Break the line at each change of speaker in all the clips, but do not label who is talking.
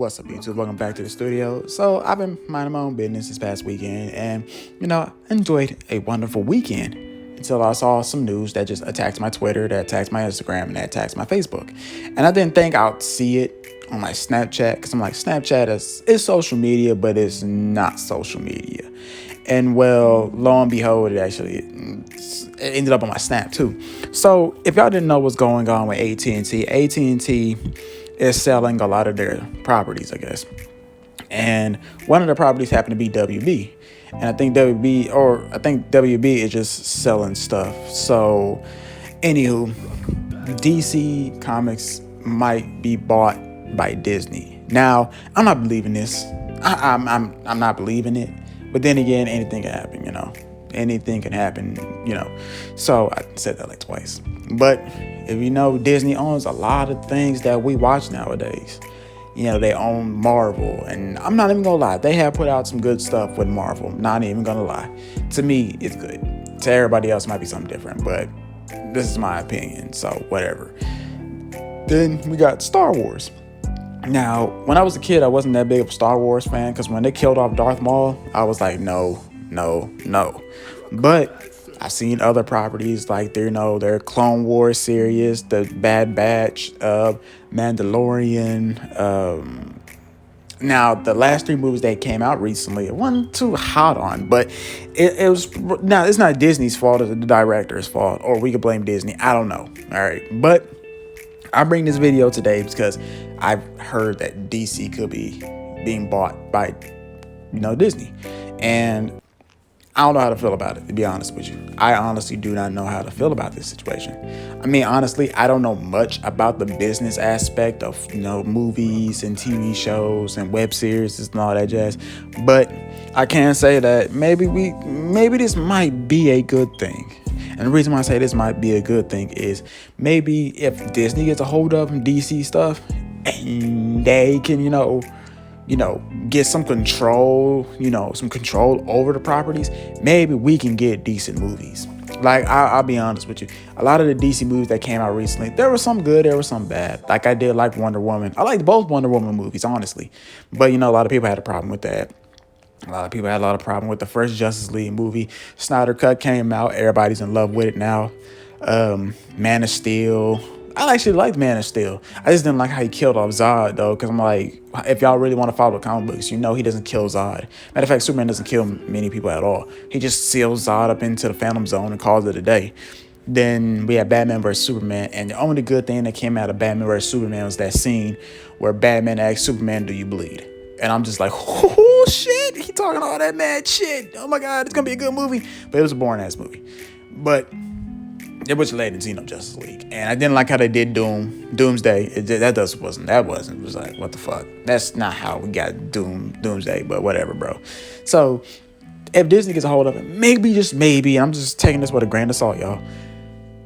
What's up, YouTube? Welcome back to the studio. So I've been minding my own business this past weekend, and enjoyed a wonderful weekend until I saw some news that just attacked my Twitter, that attacked my Instagram, and that attacked my Facebook. And I didn't think I'd see it on my Snapchat, because I'm like, Snapchat is social media, but it's not social media. And well, lo and behold, it ended up on my Snap too. So if y'all didn't know what's going on with AT&T, AT&T is selling a lot of their properties, I guess. And one of the properties happened to be WB. And I think WB is just selling stuff. So, anywho, DC Comics might be bought by Disney. Now, I'm not believing this. I'm not believing it. But then again, anything can happen, Anything can happen, So I said that like twice. But if Disney owns a lot of things that we watch nowadays. They own Marvel. And I'm not even gonna lie, they have put out some good stuff with Marvel. Not even gonna lie. To me, it's good. To everybody else, it might be something different. But this is my opinion, so whatever. Then we got Star Wars. Now, when I was a kid, I wasn't that big of a Star Wars fan, because when they killed off Darth Maul, I was like, no. But I've seen other properties like their Clone Wars series, the Bad Batch, Mandalorian. Now, the last 3 movies that came out recently, it wasn't too hot on, but it was. Now, it's not Disney's fault, it's the director's fault, or we could blame Disney. I don't know. All right, but I bring this video today because I've heard that DC could be being bought by, Disney. And I don't know how to feel about it, to be honest with you. I honestly do not know how to feel about this situation. I mean, honestly, I don't know much about the business aspect of, movies and TV shows and web series and all that jazz. But I can say that maybe this might be a good thing. And the reason why I say this might be a good thing is maybe if Disney gets a hold of DC stuff and they can, get some control, some control over the properties, maybe we can get decent movies. Like, I'll be honest with you. A lot of the DC movies that came out recently, there were some good, there were some bad. Like, I did like Wonder Woman. I liked both Wonder Woman movies, honestly. But, a lot of people had a problem with that. A lot of people had a lot of problem with the first Justice League movie. Snyder Cut came out. Everybody's in love with it now. Man of Steel. I actually liked Man of Steel. I just didn't like how he killed off Zod, though, because I'm like, if y'all really want to follow the comic books, he doesn't kill Zod. Matter of fact, Superman doesn't kill many people at all. He just seals Zod up into the Phantom Zone and calls it a day. Then we had Batman vs. Superman, and the only good thing that came out of Batman vs. Superman was that scene where Batman asked Superman, "Do you bleed?" And I'm just like, oh, shit, he talking all that mad shit. Oh, my God, it's going to be a good movie. But it was a boring-ass movie. But it was later than Justice League. And I didn't like how they did Doomsday. It was like, what the fuck? That's not how we got Doomsday, but whatever, bro. So if Disney gets a hold of it, maybe, just maybe, I'm just taking this with a grain of salt, y'all,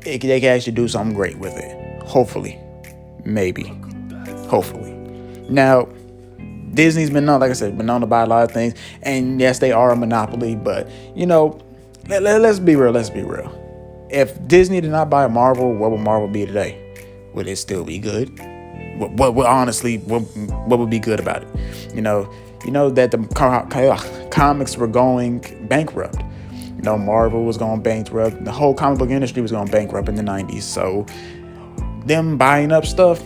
they can actually do something great with it. Hopefully. Maybe. Hopefully. Now, Disney's been known, like I said, to buy a lot of things. And yes, they are a monopoly, but, let's be real. If Disney did not buy Marvel, what would Marvel be today? Would it still be good? What would be good about it? That the comics were going bankrupt. Marvel was going bankrupt. The whole comic book industry was going bankrupt in the 90s. So them buying up stuff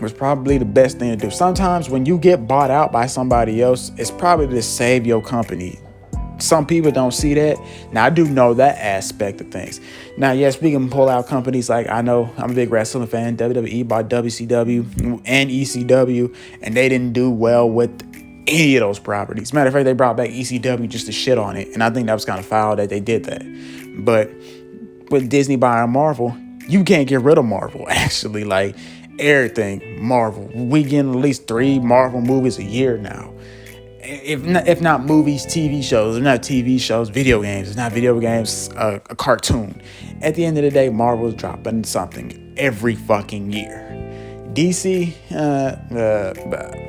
was probably the best thing to do. Sometimes when you get bought out by somebody else, it's probably to save your company. Some people don't see that. Now, I do know that aspect of things. Now, yes, we can pull out companies like, I know, I'm a big wrestling fan. WWE bought WCW and ECW, and they didn't do well with any of those properties. Matter of fact, they brought back ECW just to shit on it, and I think that was kind of foul that they did that. But with Disney buying Marvel, you can't get rid of Marvel, actually. Like, everything Marvel. We getting at least 3 Marvel movies a year now. If not movies, TV shows. If not TV shows, video games. If not video games, a cartoon. At the end of the day, Marvel's dropping something every fucking year. DC,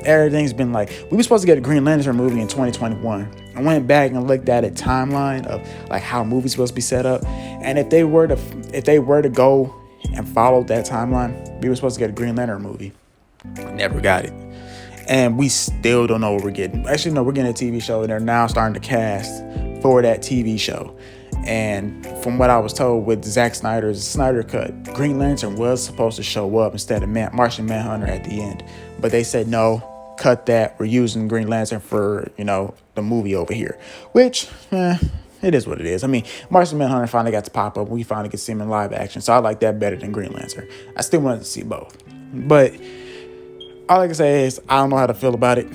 everything's been like, we were supposed to get a Green Lantern movie in 2021. I went back and looked at a timeline of like how movies supposed to be set up, and if they were to go and follow that timeline, we were supposed to get a Green Lantern movie. Never got it. And we still don't know what we're getting. Actually, no, we're getting a TV show, and they're now starting to cast for that TV show. And from what I was told with Zack Snyder's Snyder Cut, Green Lantern was supposed to show up instead of Martian Manhunter at the end. But they said, no, cut that. We're using Green Lantern for, the movie over here. Which, it is what it is. I mean, Martian Manhunter finally got to pop up. We finally get to see him in live action. So I like that better than Green Lantern. I still wanted to see both. But all I can say is I don't know how to feel about it.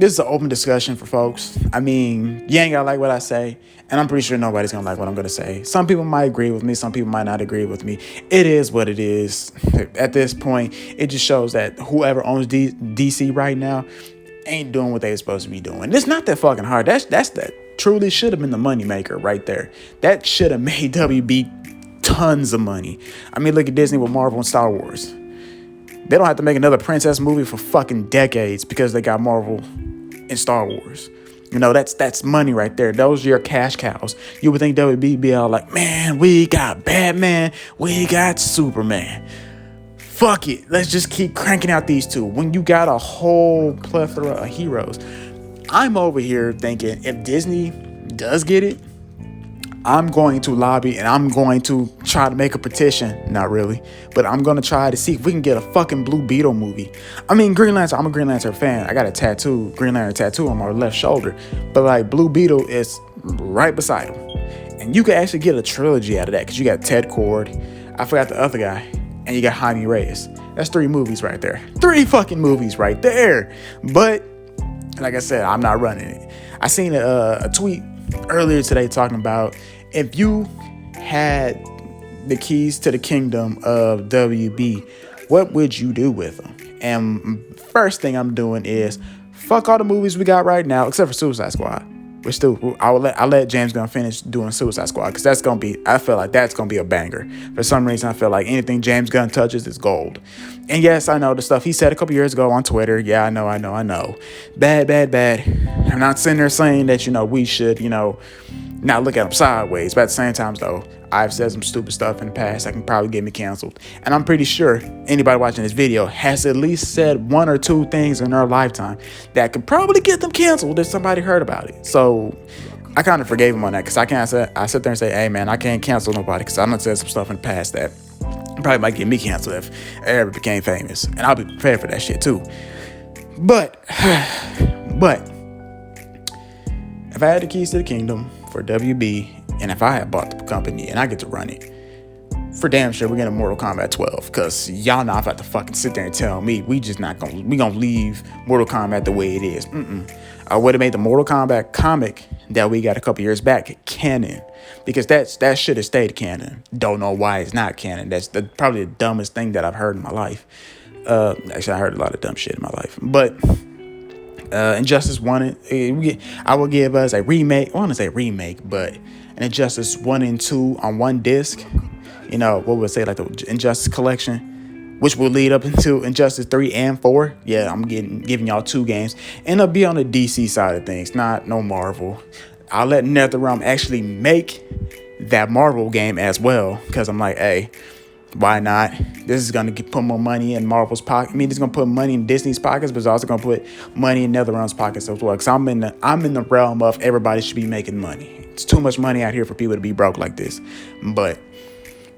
This is an open discussion for folks. I mean, you ain't gotta like what I say, and I'm pretty sure nobody's gonna like what I'm gonna say. Some people might agree with me, some people might not agree with me. It is what it is. At this point, it just shows that whoever owns DC right now ain't doing what they're supposed to be doing. It's not that fucking hard. That's that truly should have been the moneymaker right there. That should have made WB tons of money. I mean, look at Disney with Marvel and Star Wars. They don't have to make another princess movie for fucking decades because they got Marvel and Star Wars. That's money right there. Those are your cash cows. You would think WB be all like, man, we got Batman, we got Superman. Fuck it. Let's just keep cranking out these two. When you got a whole plethora of heroes. I'm over here thinking if Disney does get it, I'm going to lobby and I'm going to try to make a petition. Not really, but I'm going to try to see if we can get a fucking Blue Beetle movie. I mean, Green Lantern, I'm a Green Lantern fan. I got a Green Lantern tattoo on my left shoulder. But like Blue Beetle is right beside him. And you can actually get a trilogy out of that because you got Ted Kord. I forgot the other guy. And you got Jaime Reyes. That's 3 movies right there. 3 fucking movies right there. But like I said, I'm not running it. I seen a tweet earlier today talking about if you had the keys to the kingdom of WB, what would you do with them? And first thing I'm doing is fuck all the movies we got right now, except for Suicide Squad. I'll let James Gunn finish doing Suicide Squad because I feel like that's gonna be a banger. For some reason, I feel like anything James Gunn touches is gold. And yes, I know the stuff he said a couple years ago on Twitter. Yeah, I know. Bad. I'm not sitting there saying that, we should, not look at him sideways. But at the same time, though, I've said some stupid stuff in the past that can probably get me canceled. And I'm pretty sure anybody watching this video has at least said 1 or 2 things in their lifetime that could probably get them canceled if somebody heard about it. So I kind of forgave him on that because I sit there and say, hey, man, I can't cancel nobody because I done said some stuff in the past that probably might get me canceled if I ever became famous. And I'll be prepared for that shit, too. But if I had the keys to the kingdom for WB, and if I had bought the company and I get to run it, for damn sure we're getting Mortal Kombat 12, because y'all not about to fucking sit there and tell me we gonna leave Mortal Kombat the way it is. I would have made the Mortal Kombat comic that we got a couple years back canon, because that should have stayed canon. Don't know why it's not canon. That's probably the dumbest thing that I've heard in my life. Actually, I heard a lot of dumb shit in my life, but Injustice 1, I will give us a remake. I want to say remake, but an Injustice 1 and 2 on one disc. What would I say, like the Injustice collection, which will lead up into Injustice 3 and 4. Yeah, I'm giving y'all 2 games. And it'll be on the DC side of things, no Marvel. I'll let NetherRealm actually make that Marvel game as well, because I'm like, hey, why not? This is going to put more money in Marvel's pocket. I mean, it's going to put money in Disney's pockets, but it's also going to put money in NetherRealm's pockets as well. Because I'm in the realm of everybody should be making money. It's too much money out here for people to be broke like this. But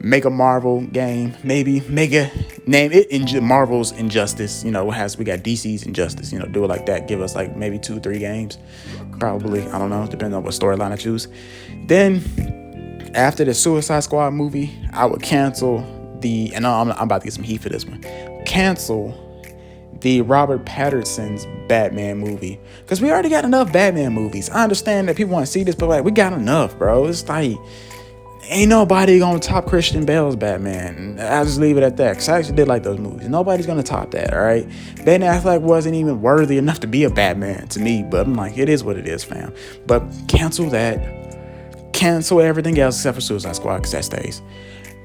make a Marvel game, maybe make a name it Marvel's Injustice. We got DC's Injustice. Do it like that. Give us like maybe 2-3 games, probably. I don't know, depending on what storyline I choose. Then after the Suicide Squad movie, I would cancel and I'm about to get some heat for this one. Cancel the Robert Pattinson's Batman movie, because we already got enough Batman movies. I understand that people want to see this, but like, we got enough, bro. It's like, ain't nobody gonna top Christian Bale's Batman. I'll just leave it at that, because I actually did like those movies. Nobody's gonna top that, all right? Ben Affleck wasn't even worthy enough to be a Batman to me, but I'm like, it is what it is, fam. But cancel that. Cancel everything else except for Suicide Squad, because that stays.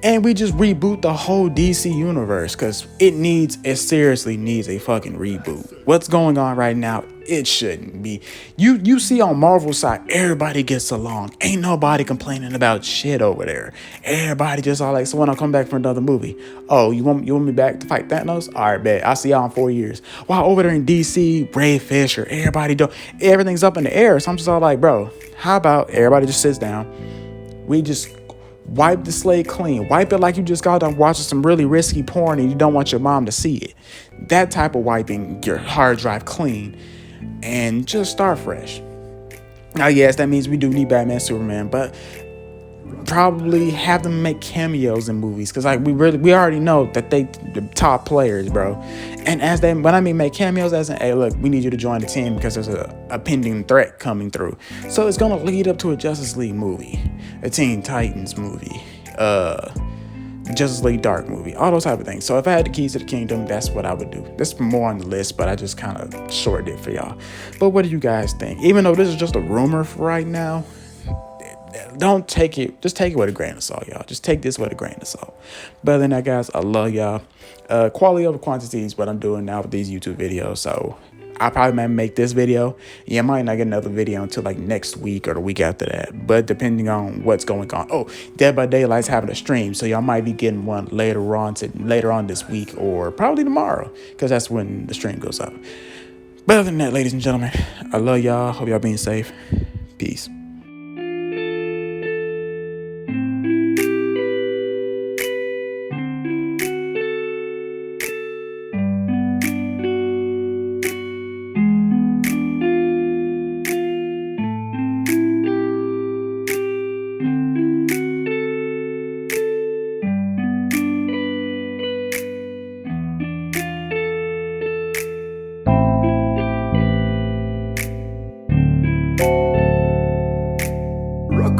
And we just reboot the whole DC universe, because it seriously needs a fucking reboot. What's going on right now It shouldn't be. You see on Marvel's side, everybody gets along. Ain't nobody complaining about shit over there. Everybody just all like, so when I come back for another movie, oh, you want me back to fight Thanos? All right, bet. I'll see y'all in 4 years. While over there in DC, Ray Fisher, everything's up in the air. So I'm just all like, bro, how about everybody just sits down? We just wipe the slate clean. Wipe it like you just got done watching some really risky porn and you don't want your mom to see it. That type of wiping your hard drive clean and just start fresh. Now, yes, that means we do need Batman, Superman, but probably have them make cameos in movies because like we already know that they the top players, bro. And when I mean make cameos, as in, hey, look, we need you to join the team because there's a pending threat coming through. So it's gonna lead up to a Justice League movie, a Teen Titans movie, Justice League Dark movie, all those type of things. So if I had the keys to the kingdom, that's what I would do. That's more on the list, but I just kind of shorted it for y'all. But what do you guys think? Even though this is just a rumor for right now, don't take it. Just take it with a grain of salt, y'all. Just take this with a grain of salt. But other than that, guys, I love y'all. Quality over quantity is what I'm doing now with these YouTube videos. So I probably might make this video. Yeah, I might not get another video until like next week or the week after that. But depending on what's going on. Oh, Dead by Daylight's having a stream, so y'all might be getting one later on this week or probably tomorrow, because that's when the stream goes up. But other than that, ladies and gentlemen, I love y'all. Hope y'all being safe. Peace. Rock